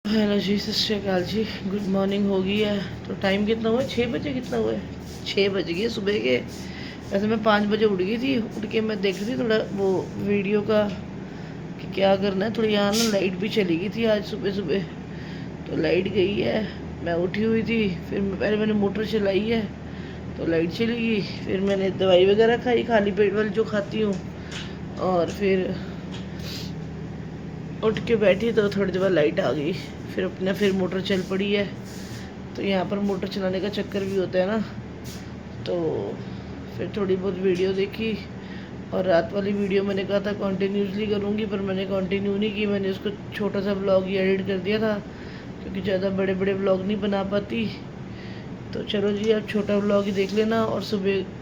Hello जी, सत श्री अकाल जी। Good morning हो गई है। तो टाइम कितना हुआ है? 6 बजे। कितना हुआ है? 6 बज गए सुबह के। वैसे मैं 5 बजे उठ गई थी। उठ के मैं देख रही थी थोड़ा वो वीडियो का कि क्या करना है। थोड़ी यहाँ ना लाइट भी चली गई थी आज सुबह सुबह। तो लाइट गई है, मैं उठी हुई थी। फिर पहले मैंने मोटर चलाई है तो लाइट चली गई। फिर मैंने दवाई वगैरह खाई, खाली पेट वाली जो खाती हूँ। और फिर उठ के बैठी तो थोड़ी देर बाद लाइट आ गई। फिर मोटर चल पड़ी है। तो यहाँ पर मोटर चलाने का चक्कर भी होता है ना। तो फिर थोड़ी बहुत वीडियो देखी। और रात वाली वीडियो मैंने कहा था कंटिन्यूसली करूँगी, पर मैंने कंटिन्यू नहीं की। मैंने उसको छोटा सा व्लॉग ही एडिट कर दिया था, क्योंकि ज़्यादा बड़े बड़े व्लॉग नहीं बना पाती। तो चलो जी, अब छोटा व्लॉग ही देख लेना। और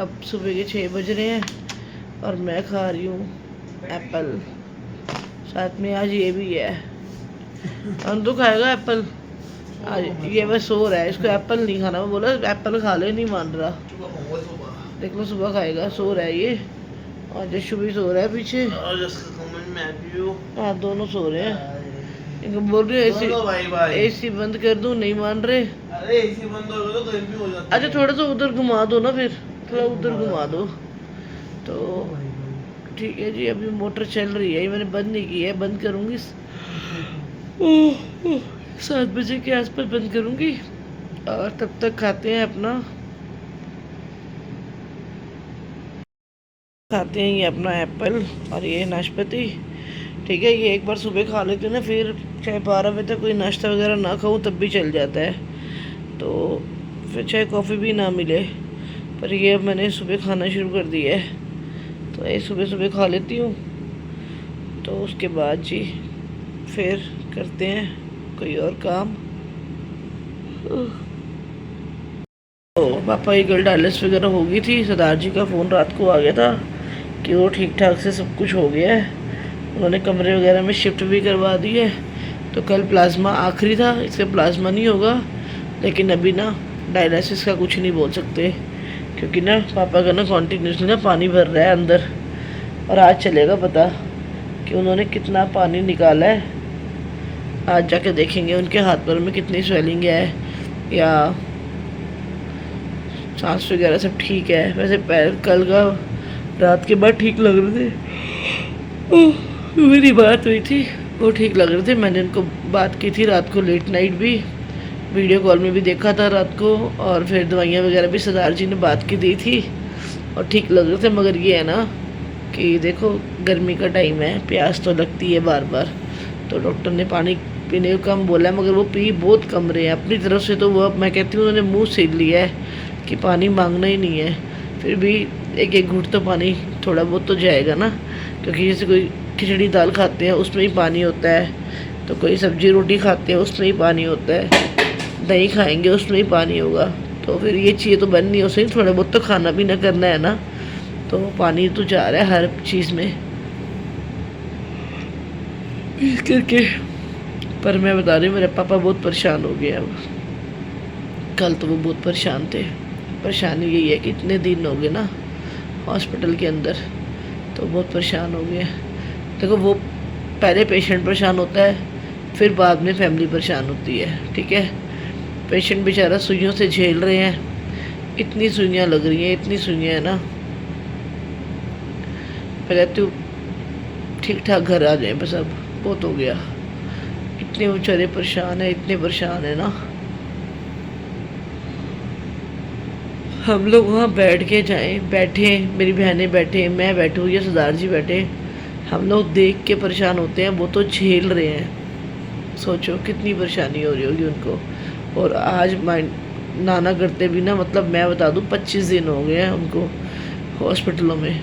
अब सुबह के 6 बज रहे हैं और मैं खा रही हूँ एप्पल। साथ में आज ये भी है, अंदू खाएगा एप्पल। आज ये बस सो रहा है, इसको एप्पल नहीं खाना। मैं बोला एप्पल खा ले, नहीं मान रहा। देख लो, सुबह खाएगा। सो रहा है ये। और जशु भी सो रहा है पीछे। हाँ, दोनों सो रहे हैं। इनको बोल रही है एसी बंद कर दूं, नहीं मान रहे। अरे एसी बंद होगा तो गर्मी हो जाती है। अच्छा, थोड़ा सा उधर घुमा दो ना, फिर थोड़ा उधर घुमा दो। तो ठीक है जी। अभी मोटर चल रही है, ये मैंने बंद नहीं की है। बंद करूँगी 7 बजे के आसपास बंद करूँगी। और तब तक खाते हैं ये अपना एप्पल और ये नाशपाती। ठीक है, ये एक बार सुबह खा लेते हैं ना, फिर चाहे 12 बजे तक कोई नाश्ता वगैरह ना खाऊं तब भी चल जाता है। तो फिर चाहे कॉफ़ी भी ना मिले, पर ये अब मैंने सुबह खाना शुरू कर दिया है। तो ये सुबह सुबह खा लेती हूँ। तो उसके बाद जी फिर करते हैं कोई और काम। तो पापा की कल डायलिसिस वगैरह हो गई थी। सरदार जी का फ़ोन रात को आ गया था कि वो ठीक ठाक से सब कुछ हो गया है। उन्होंने कमरे वगैरह में शिफ्ट भी करवा दी है। तो कल प्लाज्मा आखिरी था, इससे प्लाज्मा नहीं होगा। लेकिन अभी ना डायलिसिस का कुछ नहीं बोल सकते, क्योंकि ना पापा का ना कॉन्टीन्यूसली ना पानी भर रहा है अंदर। और आज चलेगा पता कि उन्होंने कितना पानी निकाला है। आज जाके देखेंगे उनके हाथ पैर में कितनी स्वेलिंग है, या सांस वगैरह सब ठीक है। वैसे पैर कल का रात के बाद ठीक लग रहे थे। मेरी बात हुई थी, वो ठीक लग रहे थे। मैंने उनको बात की थी रात को, लेट नाइट भी वीडियो कॉल में भी देखा था रात को। और फिर दवाइयाँ वगैरह भी सरदार जी ने बात की दी थी और ठीक लग रहे थे। मगर ये है ना कि देखो, गर्मी का टाइम है, प्यास तो लगती है बार बार। तो डॉक्टर ने पानी पीने को कम बोला है, मगर वो पी बहुत कम रहे हैं अपनी तरफ से। तो वो अब मैं कहती हूँ उन्होंने मुँह सील लिया है कि पानी मांगना ही नहीं है। फिर भी एक एक घूंट तो पानी थोड़ा बहुत तो जाएगा ना, क्योंकि जैसे कोई खिचड़ी दाल खाते हैं उसमें ही पानी होता है, तो कोई सब्जी रोटी खाते हैं उसमें ही पानी होता है, दही खाएंगे उसमें ही पानी होगा। तो फिर ये चीज़ तो बन नहीं हो सकती, थोड़ा बहुत तो खाना पीना करना है ना। तो पानी तो जा रहा है हर चीज़ में इस करके। पर मैं बता रही हूँ, मेरे पापा बहुत परेशान हो गए अब। कल तो वो बहुत परेशान थे। परेशानी यही है कि इतने दिन हो गए ना हॉस्पिटल के अंदर, तो बहुत परेशान हो गए। देखो, वो पहले पेशेंट परेशान होता है, फिर बाद में फैमिली परेशान होती है। ठीक है, पेशेंट बेचारा सुइयों से झेल रहे हैं। इतनी सुइयाँ लग रही हैं, इतनी सुइयाँ है ना। मैं कहती हूँ ठीक ठाक घर आ जाए बस, अब बहुत हो गया। इतने बेचारे परेशान है, इतने परेशान है ना। हम लोग वहाँ बैठ के बैठे, मेरी बहनें बैठे, मैं बैठूँ या सरदार जी बैठे, हम लोग देख के परेशान होते हैं। वो तो झेल रहे हैं। सोचो कितनी परेशानी हो रही होगी उनको। और आज नाना करते भी ना, मतलब मैं बता दूँ 25 दिन हो गए हैं उनको हॉस्पिटलों में।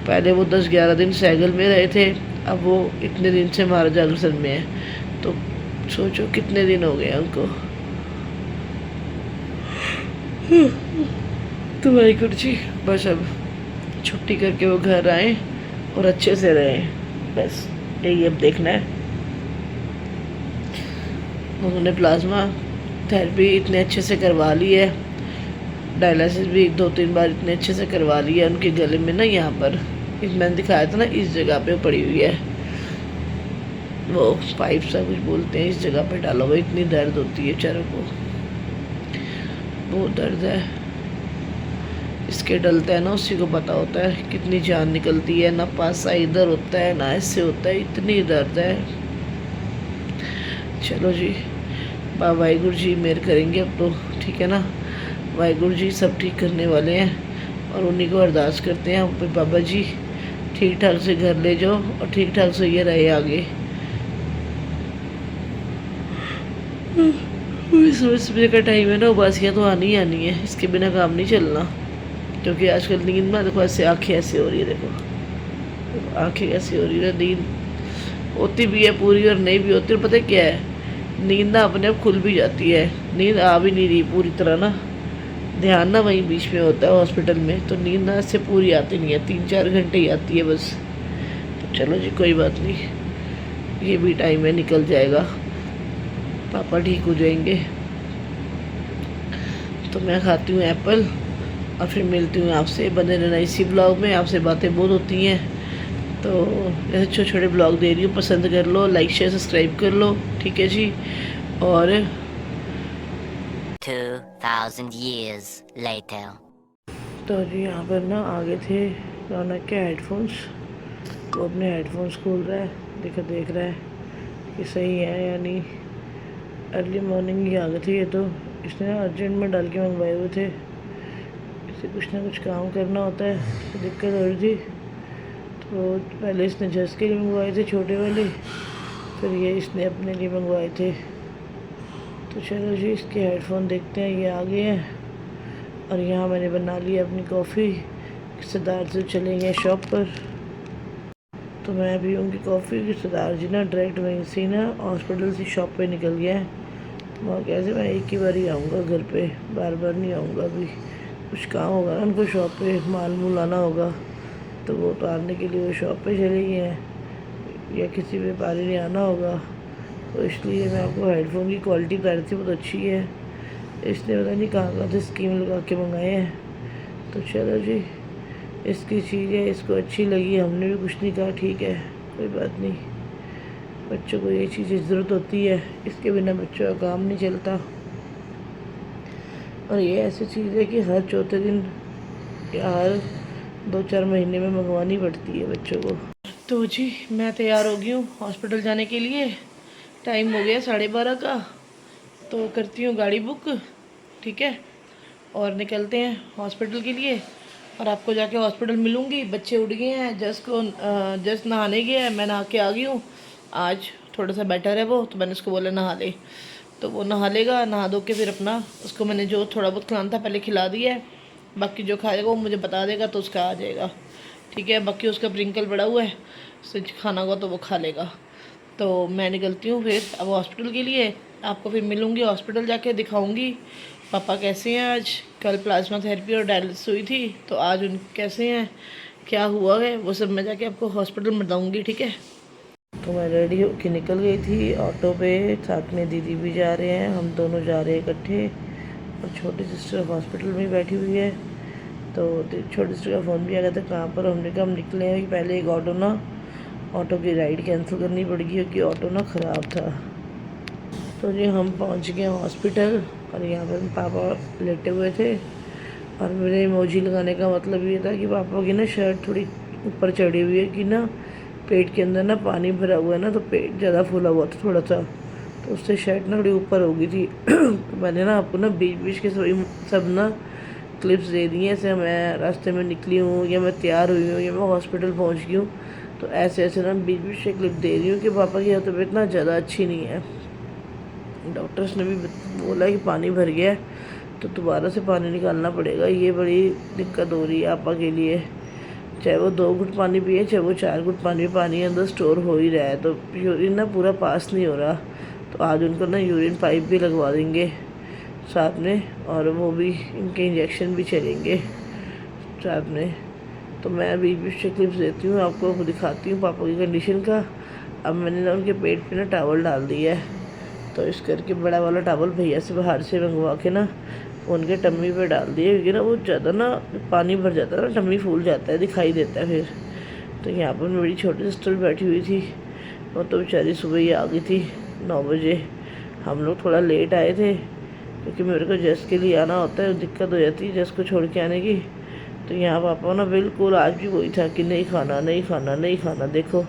पहले वो 10-11 दिन सैगल में रहे थे, अब वो इतने दिन से महाराजा अग्रसर में है। तो सोचो कितने दिन हो गए उनको। तो वाहिगुरू जी, बस अब छुट्टी करके वो घर आए और अच्छे से रहे, बस यही अब देखना है। उन्होंने प्लाज्मा थेरेपी इतने अच्छे से करवा ली है, डायलिसिस भी 2-3 बार इतने अच्छे से करवा ली है। उनके गले में ना, यहाँ पर मैंने दिखाया था ना, इस जगह पे पड़ी हुई है। वो पाइप सा कुछ बोलते हैं, इस जगह पे डाला हुआ, इतनी दर्द होती है बेचारों को, बहुत दर्द है। इसके डलता है ना उसी को पता होता है कितनी जान निकलती है, ना पासा इधर होता है ना ऐसे होता है, इतनी दर्द है। चलो जी, वाहिगुरु जी मेहर करेंगे अब तो, ठीक है ना। वाहिगुरु जी सब ठीक करने वाले हैं और उन्हीं को अरदास करते हैं फिर बाबा जी ठीक ठाक से घर ले जाओ और ठीक ठाक से ये रहे आगे। सुबह का टाइम है ना, उबासियाँ तो आनी ही आनी है, इसके बिना काम नहीं चलना। क्योंकि आजकल नींद में देखो ऐसे आँखें ऐसे हो रही है, देखो आँखें ऐसी हो रही है, नींद होती भी है पूरी और नहीं भी होती। और पता है क्या है, नींद ना अपने आप खुल भी जाती है, नींद आ भी नहीं रही पूरी तरह ना, ध्यान ना वहीं बीच में होता है हॉस्पिटल में, तो नींद ना इससे पूरी आती नहीं है, 3-4 घंटे ही आती है बस। तो चलो जी कोई बात नहीं, ये भी टाइम है, निकल जाएगा, पापा ठीक हो जाएंगे। तो मैं खाती हूँ एप्पल और फिर मिलती हूँ आपसे, बने रहना इसी ब्लॉग में, आपसे बातें बहुत होती हैं। तो ऐसे छोटे छोटे ब्लॉग दे रही हूँ, पसंद कर लो, लाइक शेयर सब्सक्राइब कर लो, ठीक है जी। और 2000 years later. तो जी यहाँ पर ना आगे थे रौनक के हेडफोन्स, वो अपने हेडफोन्स खोल रहा है, देख रहा है कि सही है या नहीं। अर्ली मॉर्निंग ही आ गए थे ये तो, इसने अर्जेंट में डाल के मंगवाए हुए थे, इसे कुछ ना कुछ काम करना होता है तो दिक्कत हो रही थी। तो पहले इसने जस के लिए मंगवाए थे छोटे वाले, फिर ये इसने अपने लिए मंगवाए थे। तो चलो जी इसके हेडफोन देखते हैं, ये आ गए हैं। और यहाँ मैंने बना लिया अपनी कॉफ़ी, रिश्तेदार से चलेंगे शॉप पर, तो मैं पीऊँगी कॉफ़ी। रिश्तेदार जी ना डायरेक्ट वहीं से ना हॉस्पिटल से शॉप पे निकल गया है, वहाँ कैसे मैं एक ही बार ही आऊँगा घर पे, बार बार नहीं आऊँगा। अभी कुछ काम होगा ना उनको शॉप पे, माल मूल आना होगा, तो वो उतारने के लिए वो शॉप पे चले गए हैं, या किसी व्यापारी ने आना होगा। तो इसलिए मैं आपको हेडफोन की क्वालिटी बता रही थी, बहुत अच्छी है, इसने पता नहीं कहाँ से स्कीम लगा के मंगाए हैं। तो चलो जी, इसकी चीज़ है, इसको अच्छी लगी, हमने भी कुछ नहीं कहा, ठीक है कोई बात नहीं। बच्चों को ये चीज़ की ज़रूरत होती है, इसके बिना बच्चों का काम नहीं चलता। और ये ऐसी चीज़ है कि हर चौथे दिन या हर 2-4 महीने में मंगवानी पड़ती है बच्चों को। तो जी मैं तैयार हो गई हूँ हॉस्पिटल जाने के लिए, टाइम हो गया 12:30 का, तो करती हूँ गाड़ी बुक, ठीक है, और निकलते हैं हॉस्पिटल के लिए। और आपको जाके हॉस्पिटल मिलूँगी। बच्चे उठ गए हैं, जस्ट नहाने गया है, मैं नहा के आ गई हूँ। आज थोड़ा सा बेटर है वो, तो मैंने उसको बोला नहा ले, तो वो नहा लेगा, नहा धो के फिर अपना, उसको मैंने जो थोड़ा बहुत खिलाना था पहले खिला दिया है, बाकी जो खाएगा वो मुझे बता देगा तो उसका आ जाएगा, ठीक है। बाकी उसका प्रिंकल पड़ा हुआ है, उससे खाना होगा तो वो खा लेगा। तो मैं निकलती हूँ फिर अब हॉस्पिटल के लिए, आपको फिर मिलूँगी हॉस्पिटल जाके, दिखाऊँगी पापा कैसे हैं। आज कल प्लाज्मा थेरेपी और डायलिसिस हुई थी, तो आज उन कैसे हैं, क्या हुआ है, वो सब मैं जाके आपको हॉस्पिटल में बताऊँगी, ठीक है। तो मैं रेडी होकर निकल गई थी ऑटो पे, साथ में दीदी भी जा रहे हैं, हम दोनों जा रहे हैं इकट्ठे। और छोटी सिस्टर हॉस्पिटल में बैठी हुई है, तो छोटी सिस्टर का फ़ोन भी आ गया था कहाँ पर, हमने कहा हम निकले हैं पहले एक ऑटो की राइड कैंसिल करनी पड़ गई क्योंकि ऑटो ना ख़राब था। तो जी हम पहुंच गए हॉस्पिटल, और यहाँ पर पापा लेटे हुए थे, और मेरे इमोजी लगाने का मतलब ये था कि पापा की ना शर्ट थोड़ी ऊपर चढ़ी हुई है, कि ना पेट के अंदर ना पानी भरा हुआ है ना, तो पेट ज़्यादा फूला हुआ था थोड़ा सा, तो उससे शर्ट ना थोड़ी ऊपर हो गई थी। तो मैंने ना आपको ना बीच बीच के सब ना क्लिप्स दे दी हैं, ऐसे मैं रास्ते में निकली हूँ या मैं तैयार हुई हूँ या मैं हॉस्पिटल पहुँच गई हूँ, तो ऐसे ऐसे ना बीच बीच से क्लिप दे रही हूँ कि पापा की तबीयत ना ज़्यादा अच्छी नहीं है। डॉक्टर्स ने भी बोला कि पानी भर गया है, तो दोबारा से पानी निकालना पड़ेगा, ये बड़ी दिक्कत हो रही है आपा के लिए। चाहे वो 2 घुट पानी पिए, चाहे वो 4 घुट पानी अंदर स्टोर हो ही रहा है, तो यूरिन ना पूरा पास नहीं हो रहा। तो आज उनको ना यूरिन पाइप भी लगवा देंगे साथ में, और वो भी इनके इंजेक्शन भी चलेंगे साथ में। तो मैं अभी भी क्लिप्स देती हूँ आपको, दिखाती हूँ पापा की कंडीशन का। अब मैंने ना उनके पेट पे ना टॉवल डाल दिया है, तो इस करके बड़ा वाला टॉवल भैया से बाहर से मंगवा के ना उनके टम्मी पे डाल दिए, क्योंकि ना वो ज़्यादा ना पानी भर जाता है ना, टम्मी फूल जाता है, दिखाई देता है फिर। तो यहाँ पर मेरी छोटी सिस्टर बैठी हुई थी, वो तो बेचारी सुबह ही आ गई थी 9 बजे। हम लोग थोड़ा लेट आए थे क्योंकि मेरे को जस के लिए आना होता है, दिक्कत हो जाती है जस को छोड़ के आने की। तो यहाँ पापा ना बिल्कुल आज भी वही था कि नहीं खाना नहीं खाना नहीं खाना। देखो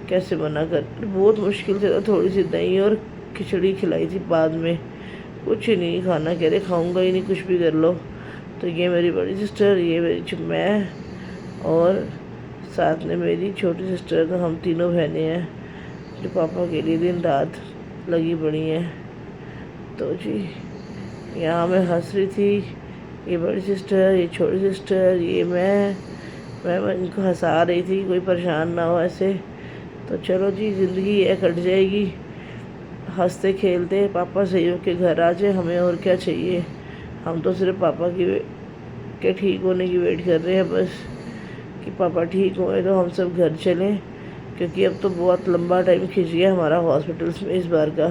कैसे मना कर, बहुत मुश्किल से थोड़ी सी दही और खिचड़ी खिलाई थी, बाद में कुछ ही नहीं खाना, कह रहे खाऊंगा ही नहीं, कुछ भी कर लो। तो ये मेरी बड़ी सिस्टर, ये मेरी मैं, और साथ में मेरी छोटी सिस्टर। तो हम तीनों बहनें हैं जो पापा के लिए दिन रात लगी पड़ी हैं। तो जी यहाँ मैं हंस रही थी, ये बड़ी सिस्टर, ये छोटी सिस्टर, ये मैं इनको हंसा रही थी, कोई परेशान ना हो ऐसे। तो चलो जी, ज़िंदगी है, कट जाएगी हंसते खेलते। पापा सही हो के घर आ जाए, हमें और क्या चाहिए। हम तो सिर्फ पापा के ठीक होने की वेट कर रहे हैं बस, कि पापा ठीक होए तो हम सब घर चलें, क्योंकि अब तो बहुत लंबा टाइम खिंच गया हमारा हॉस्पिटल्स में इस बार का।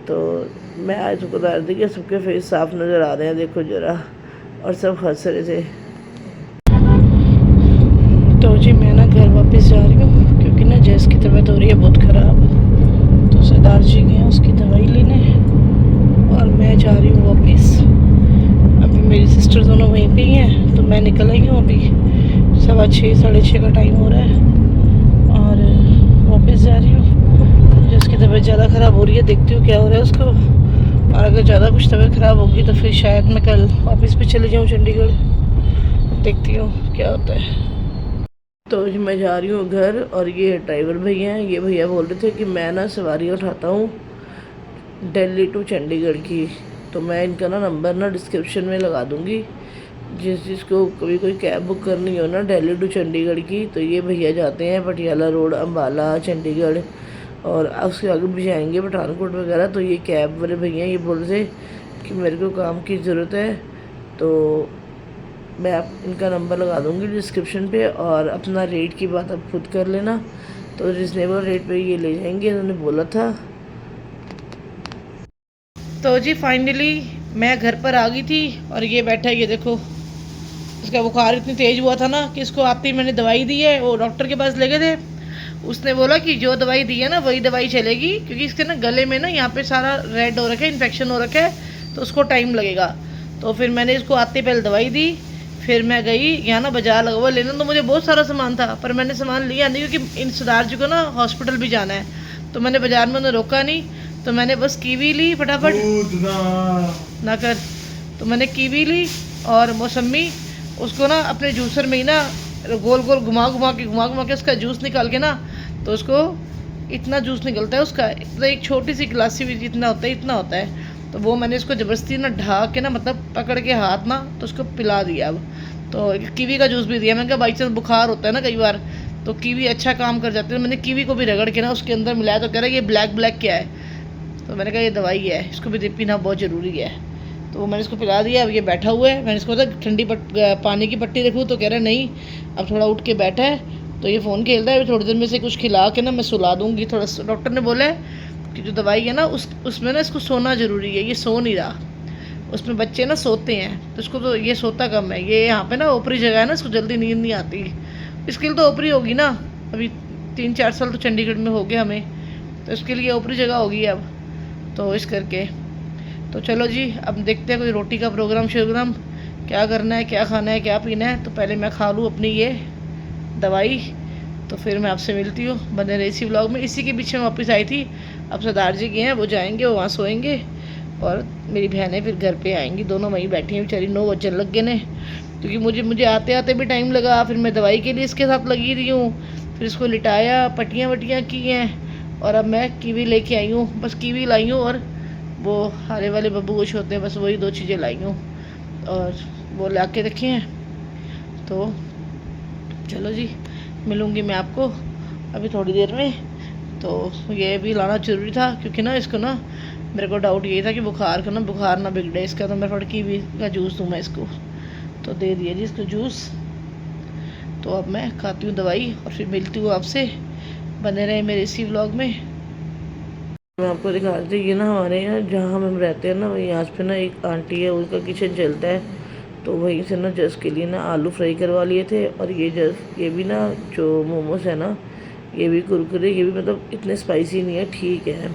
तो मैं आज दुकानदार थी कि सबके फेस साफ नज़र आ रहे हैं, देखो ज़रा, और सब हंस रहे थे। तो जी मैं ना घर वापस जा रही हूँ क्योंकि ना जैस की तबीयत हो रही है बहुत ख़राब। तो सरदार जी गए हैं उसकी दवाई लेने और मैं जा रही हूँ वापस। अभी मेरी सिस्टर दोनों वहीं पे ही हैं, तो मैं निकल आई हूँ अभी। 6:15 6:30 का टाइम हो रहा है और वापस जा रही हूँ। जिसकी तबीयत ज़्यादा ख़राब हो रही है, देखती हूँ क्या हो रहा है उसको, और अगर ज़्यादा कुछ तबीयत ख़राब होगी तो फिर शायद मैं कल वापस भी चले जाऊँ चंडीगढ़। देखती हूँ क्या होता है। तो मैं जा रही हूँ घर, और ये ड्राइवर भैया हैं, ये भैया बोल रहे थे कि मैं ना सवारी उठाता हूँ दिल्ली टू चंडीगढ़ की। तो मैं इनका ना नंबर ना डिस्क्रिप्शन में लगा दूँगी, जिसको कभी कोई कैब बुक करनी हो ना दिल्ली टू चंडीगढ़ की। तो ये भैया जाते हैं पटियाला रोड, अम्बाला, चंडीगढ़, और उसके आगे भी जाएंगे पठानकोट वगैरह। तो ये कैब वाले भैया ये बोल रहे थे कि मेरे को काम की ज़रूरत है, तो मैं आप इनका नंबर लगा दूँगी डिस्क्रिप्शन पे, और अपना रेट की बात आप खुद कर लेना। तो रिजनेबल रेट पे ये ले जाएंगे, उन्होंने बोला था। तो जी फाइनली मैं घर पर आ गई थी, और ये बैठा है, ये देखो, इसका बुखार इतनी तेज़ हुआ था ना कि इसको आते ही मैंने दवाई दी है। वो डॉक्टर के पास ले गए थे, उसने बोला कि जो दवाई दी है ना वही दवाई चलेगी, क्योंकि इसके ना गले में ना यहाँ पे सारा रेड हो रखा है, इन्फेक्शन हो रखा है, तो उसको टाइम लगेगा। तो फिर मैंने इसको आते पहले दवाई दी, फिर मैं गई यहाँ ना बाजार लगा हुआ लेना। तो मुझे बहुत सारा सामान था, पर मैंने सामान लिया नहीं क्योंकि इन सरदार जी को ना हॉस्पिटल भी जाना है। तो मैंने बाजार में उन्हें रोका नहीं, तो मैंने बस कीवी ली फटाफट ना कर। तो मैंने कीवी ली और मौसमी, उसको ना अपने जूसर में ही ना गोल गोल घुमा घुमा के उसका जूस निकाल के ना, तो उसको इतना जूस निकलता है उसका, इतना एक छोटी सी गिलासी भी जितना होता है इतना होता है। तो वो मैंने इसको ज़बरदस्ती ना ढाक के ना, मतलब पकड़ के हाथ ना, तो उसको पिला दिया। अब तो कीवी का जूस भी दिया। मैंने कहा बाई चांस बुखार होता है ना कई बार, तो कीवी अच्छा काम कर जाती है। मैंने कीवी को भी रगड़ के ना उसके अंदर मिलाया, तो कह रहा है ये ब्लैक ब्लैक क्या है। तो मैंने कहा ये दवाई है, इसको भी पीना बहुत ज़रूरी है। तो मैंने इसको पिला दिया। अब ये बैठा हुआ है, मैंने इसको बोला ठंडी पानी की पट्टी रखूँ, तो कह रहा है नहीं, अब थोड़ा उठ के बैठा है। तो ये फ़ोन खेल रहा है, थोड़ी देर में से कुछ खिला के ना मैं सुला दूँगी थोड़ा। डॉक्टर ने बोला है कि जो दवाई है ना उसमें ना इसको सोना ज़रूरी है, ये सो नहीं रहा। उसमें बच्चे ना सोते हैं, तो इसको तो ये सोता कम है। ये यहाँ पे ना ऊपरी जगह है ना, इसको जल्दी नींद नहीं आती। इसके लिए तो ऊपरी होगी ना, अभी 3-4 साल तो चंडीगढ़ में हो गए हमें, तो इसके लिए ऊपरी जगह होगी अब, तो इस करके। तो चलो जी, अब देखते हैं कोई रोटी का प्रोग्राम शोग्राम, क्या करना है, क्या खाना है, क्या पीना है। तो पहले मैं खा लूँ अपनी ये दवाई, तो फिर मैं आपसे मिलती हूँ। बने रही इसी व्लॉग में। इसी के पीछे मैं वापस आई थी। अब सरदार जी गए हैं, वो जाएंगे, वो वहाँ सोएंगे, और मेरी बहनें फिर घर पे आएंगी। दोनों वहीं बैठी हैं बेचारी, 9 बजने लग गए ने, क्योंकि मुझे आते आते भी टाइम लगा। फिर मैं दवाई के लिए इसके साथ लगी रही हूँ, फिर इसको लिटाया, पट्टियाँ वट्टियाँ की हैं, और अब मैं कीवी लेके आई हूँ। बस कीवी लाई हूँ और वो हरे वाले बब्बू गोश होते हैं, बस वही 2 चीज़ें लाई हूँ, और वो ला के रखे हैं। तो चलो जी, मिलूँगी मैं आपको अभी थोड़ी देर में। तो ये भी लाना ज़रूरी था, क्योंकि ना इसको ना मेरे को डाउट यही था कि बुखार ना बिगड़े इसका। तो मैं थोड़ा कीवी का जूस दूँ मैं इसको, तो दे दिया जी इसको जूस। तो अब मैं खाती हूँ दवाई और फिर मिलती हूँ आपसे। बने रहे मेरे इसी व्लॉग में। मैं आपको दिखा रही थी, ये ना हमारे यहाँ जहाँ हम रहते हैं ना, वहीं यहाँ पे ना एक आंटी है, उनका किचन चलता है। तो वहीं से ना जस के लिए ना आलू फ्राई करवा लिए थे, और ये भी ना जो मोमोज है ना, ये भी कुरकुरे, ये भी मतलब इतने स्पाइसी नहीं है, ठीक है।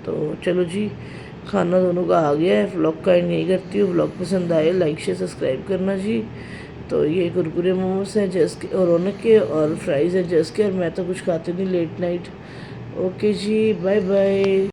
तो चलो जी, खाना दोनों का आ गया है। व्लॉग का एंड यही करती हूँ। व्लॉग पसंद आए लाइक शेयर सब्सक्राइब करना जी। तो ये कुरकुरे मोमोज हैं जस के और रौनक के, और फ्राइज़ हैं जस के, और मैं तो कुछ खाती नहीं लेट नाइट। ओके जी, बाय बाय।